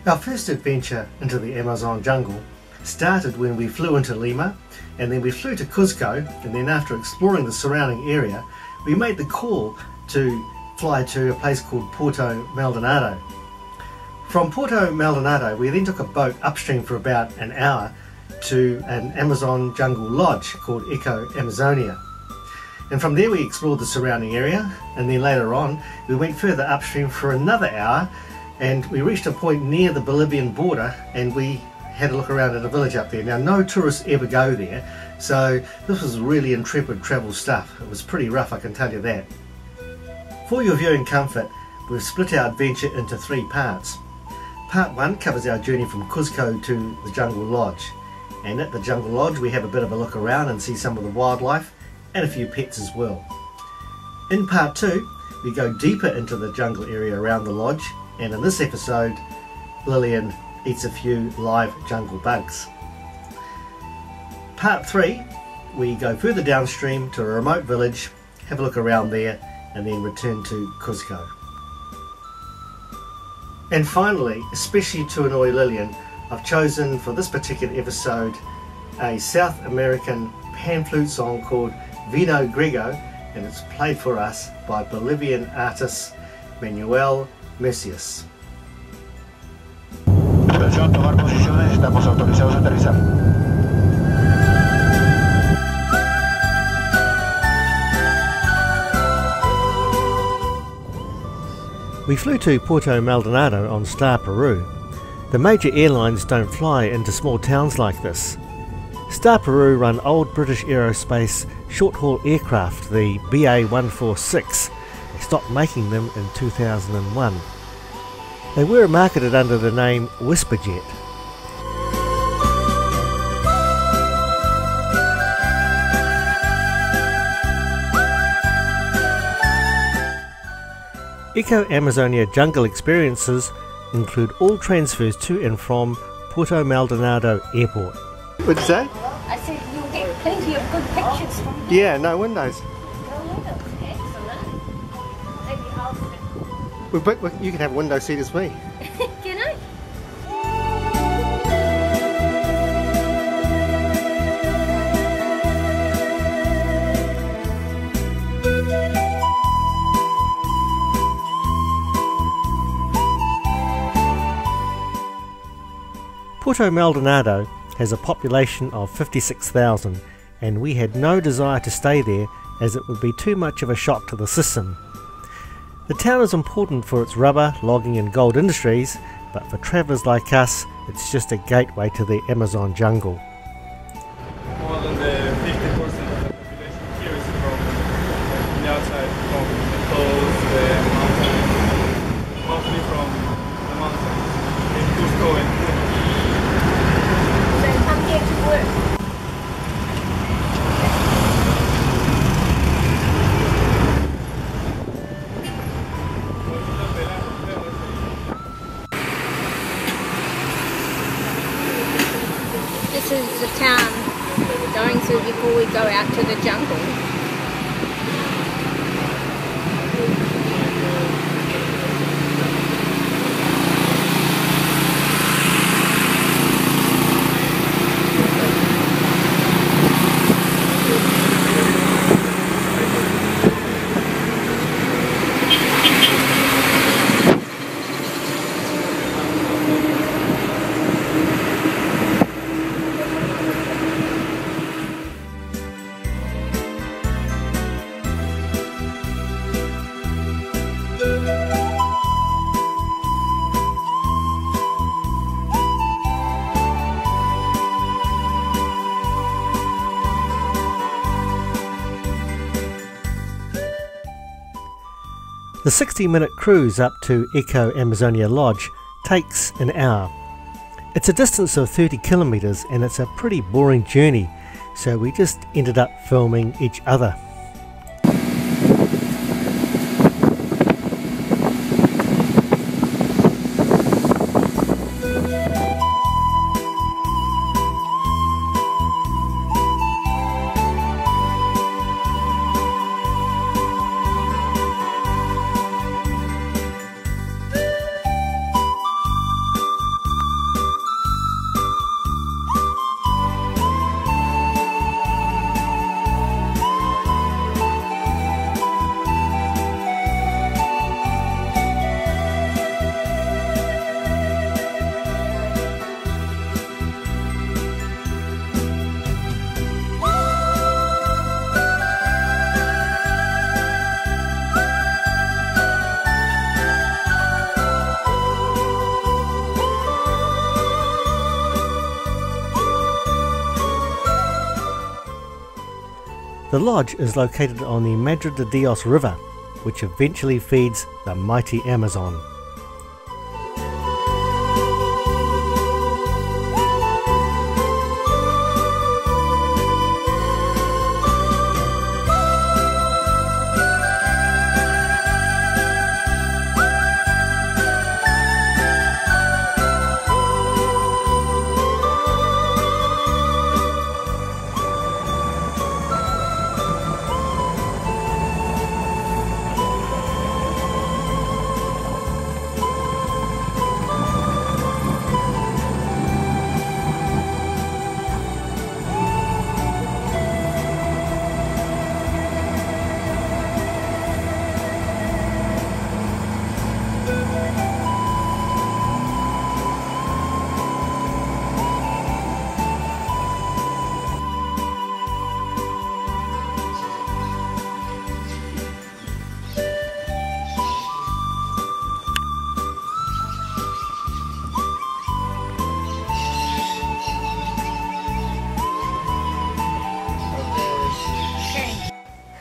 Our first adventure into the Amazon jungle started when we flew into Lima, and then we flew to Cuzco, and then after exploring the surrounding area we made the call to fly to a place called Puerto Maldanado. From Puerto Maldanado we then took a boat upstream for about an hour to an Amazon jungle lodge called Eco Amazonia. And from there we explored the surrounding area, and then later on we went further upstream for another hour, and we reached a point near the Bolivian border and we had a look around at a village up there. Now, no tourists ever go there, so this was really intrepid travel stuff. It was pretty rough, I can tell you that. For your viewing comfort, we've split our adventure into 3 parts. Part 1 covers our journey from Cuzco to the Jungle Lodge, and at the Jungle Lodge we have a bit of a look around and see some of the wildlife and a few pets as well. In Part 2 we go deeper into the jungle area around the lodge, and in this episode Lillian eats a few live jungle bugs. Part 3 we go further downstream to a remote village, have a look around there, and then return to Cuzco. And finally, especially to annoy Lillian, I've chosen for this particular episode a South American pan flute song called Vino Grego, and it's played for us by Bolivian artist Manuel Mercius. Atención, tomar posiciones, estamos autorizados a aterrizar. We flew to Puerto Maldanado on Star Peru. The major airlines don't fly into small towns like this. Star Peru run old British Aerospace short-haul aircraft, the BA-146. They stopped making them in 2001. They were marketed under the name Whisperjet. Eco Amazonia jungle experiences include all transfers to and from Puerto Maldonado Airport. What'd you say? I said you'll get plenty of good pictures from there. Yeah, no windows. No windows. Excellent. Maybe I'll sit. You can have a window seat as me. Can I? Puerto Maldonado has a population of 56,000, and we had no desire to stay there as it would be too much of a shock to the system. The town is important for its rubber, logging and gold industries, but for travellers like us it's just a gateway to the Amazon jungle. More than the 50% of the population here is from the outside, from the coast, the mountains, mostly from the mountains in Cusco and Puerto. So come here to work. This is the town we're going through before we go out to the jungle. The 60-minute cruise up to Eco Amazonia Lodge takes an hour. It's a distance of 30 kilometres and it's a pretty boring journey, so we just ended up filming each other. The lodge is located on the Madre de Dios River, which eventually feeds the mighty Amazon.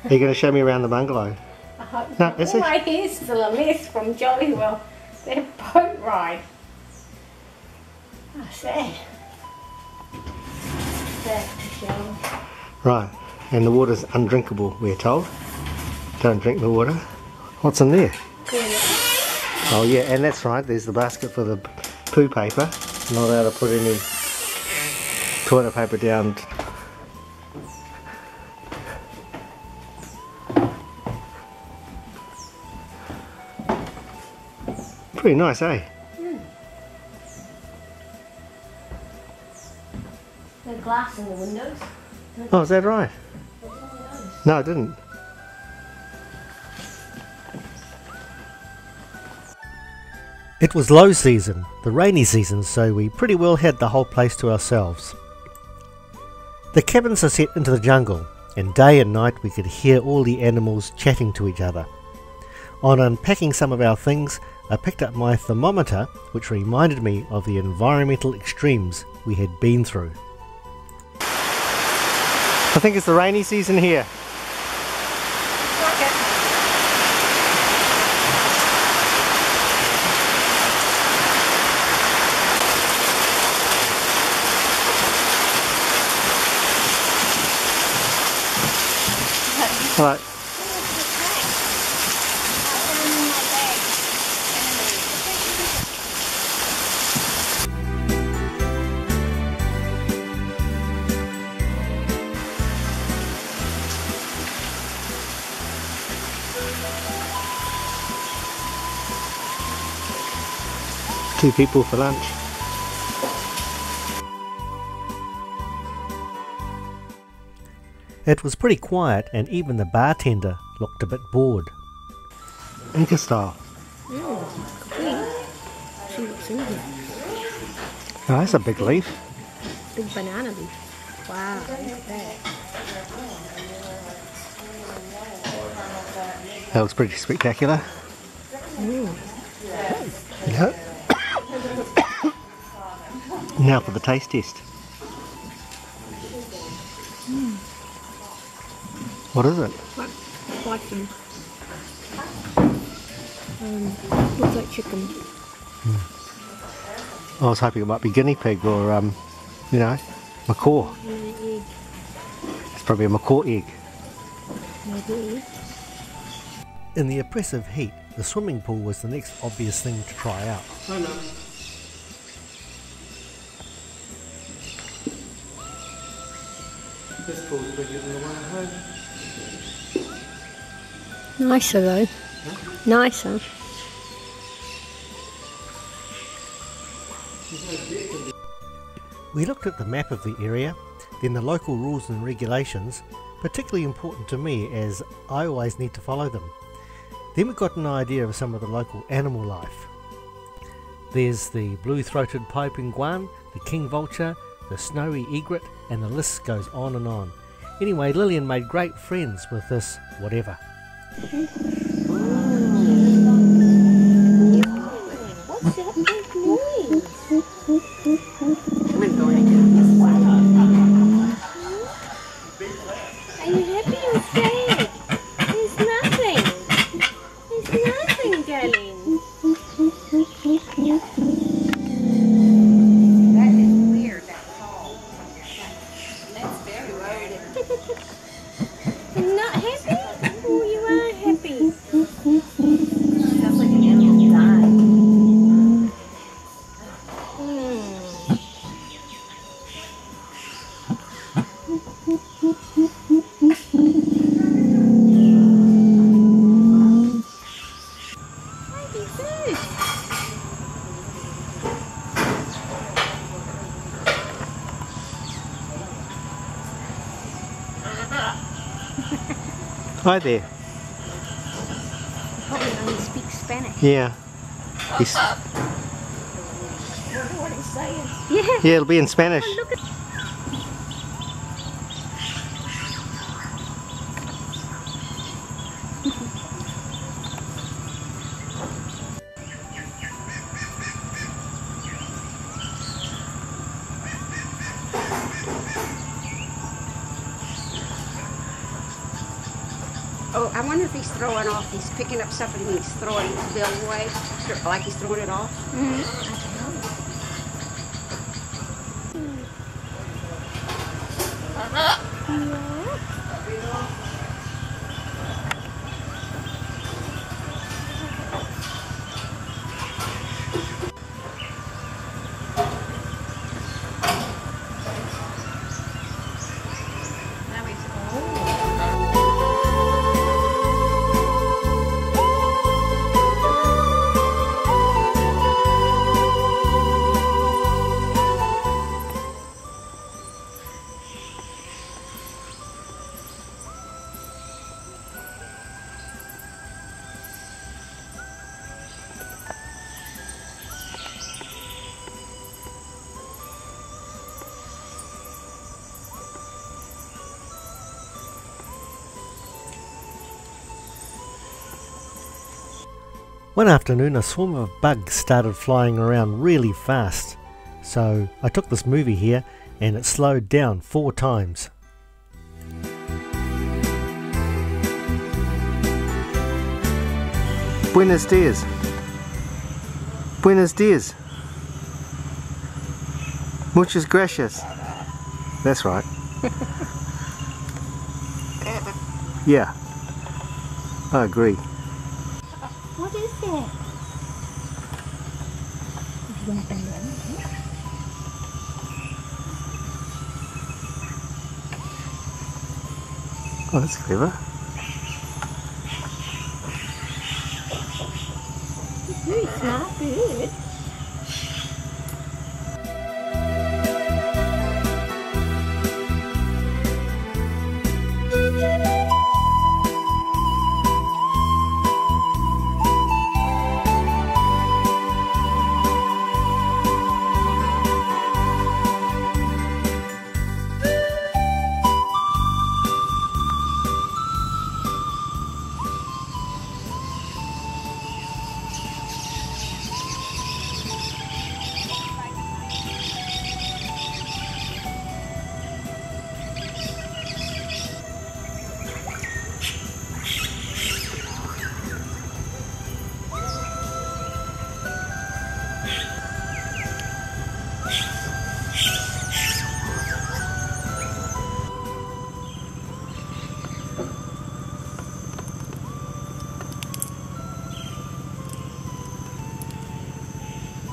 Are you going to show me around the bungalow? I hope No, is it? my here's still a list from Jollywell. Their boat ride. I said. There, Michelle. Right, and the water's undrinkable, we're told. Don't drink the water. What's in there? Oh yeah, and that's right, there's the basket for the poo paper. Not allowed to put any toilet paper down. Pretty nice, eh? The glass in the windows. Oh, is that right? No, I didn't. It was low season, the rainy season, so we pretty well had the whole place to ourselves. The cabins are set into the jungle, and day and night we could hear all the animals chatting to each other. On unpacking some of our things, I picked up my thermometer, which reminded me of the environmental extremes we had been through. I think it's the rainy season here. All right. Two people for lunch. It was pretty quiet, and even the bartender looked a bit bored. Inca style. See what's in here. Oh, that's a big leaf. Big banana leaf. Wow, look at that. That looks pretty spectacular. Yeah. Now for the taste test. What is it? Watching. Looks like chicken. I was hoping it might be guinea pig or, you know, macaw. Egg. It's probably a macaw egg. Maybe. In the oppressive heat, the swimming pool was the next obvious thing to try out. Oh no. This pool's bigger than the one at home. Nicer though. Nicer. We looked at the map of the area, then the local rules and regulations, particularly important to me as I always need to follow them. Then we got an idea of some of the local animal life. There's the blue-throated piping guan, the king vulture, the snowy egret, and the list goes on and on. Anyway, Lillian made great friends with this whatever. What's that big noise? I'm going again. Are you happy? You're not happy? Oh, you are happy. Sounds like an animal died. Baby fish. Hi there. Probably only speaks Spanish. Yeah. He's, Wonder what he's saying. Yeah. yeah, it'll be in Spanish. Look at Oh, I wonder if he's throwing off. He's picking up something and he's throwing his bill away, like he's throwing it off. Now he's old. One afternoon, a swarm of bugs started flying around really fast. So I took this movie here and it slowed down 4 times. Buenos dias. Buenos dias. Muchas gracias. That's right. Yeah. I agree. what is that? Oh, that's clever. Very smart bird.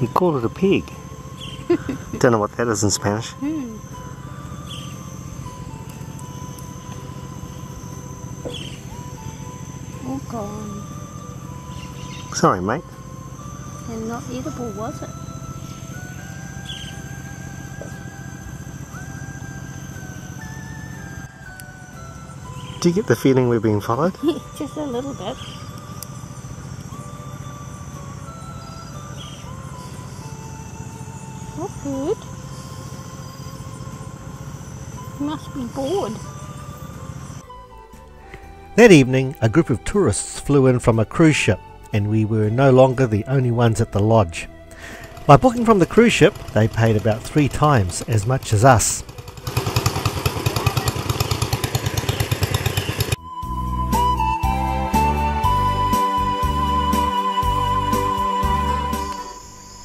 You call it a pig. Don't know what that is in Spanish. All gone. Sorry, mate. And not edible, was it? Do you get the feeling we're being followed? Just a little bit. Not good. You must be bored. That evening, a group of tourists flew in from a cruise ship, and we were no longer the only ones at the lodge. By booking from the cruise ship, they paid about 3 times as much as us.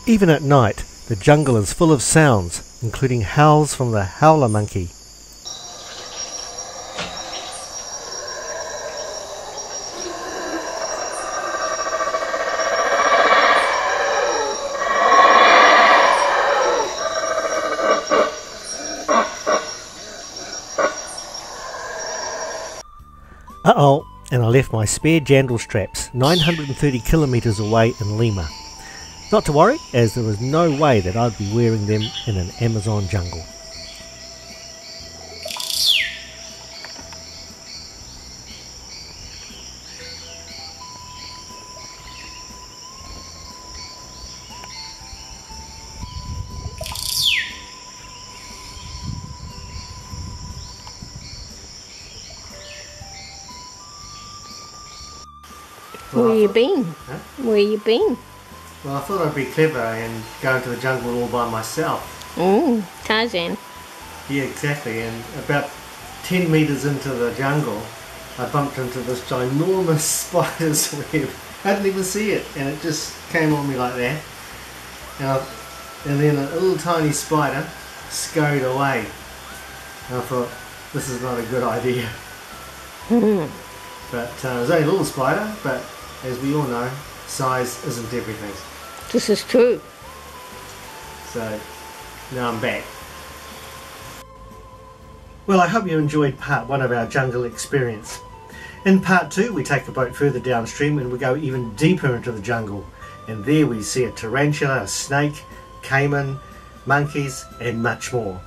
Even at night, the jungle is full of sounds, including howls from the howler monkey. Uh-oh, and I left my spare jandal straps 930 kilometres away in Lima. Not to worry, as there was no way that I'd be wearing them in an Amazon jungle. Where you been? Huh? Where you been? Well, I thought I'd be clever and go into the jungle all by myself. Tarzan. Yeah, exactly, and about 10 metres into the jungle, I bumped into this ginormous spider's web. I didn't even see it, and it just came on me like that. And then a little tiny spider scurried away. And I thought, this is not a good idea. But it was only a little spider, but as we all know, size isn't everything. This is true. So now I'm back. Well, I hope you enjoyed part 1 of our jungle experience. In part 2, we take a boat further downstream and we go even deeper into the jungle. And there we see a tarantula, a snake, caiman, monkeys and much more.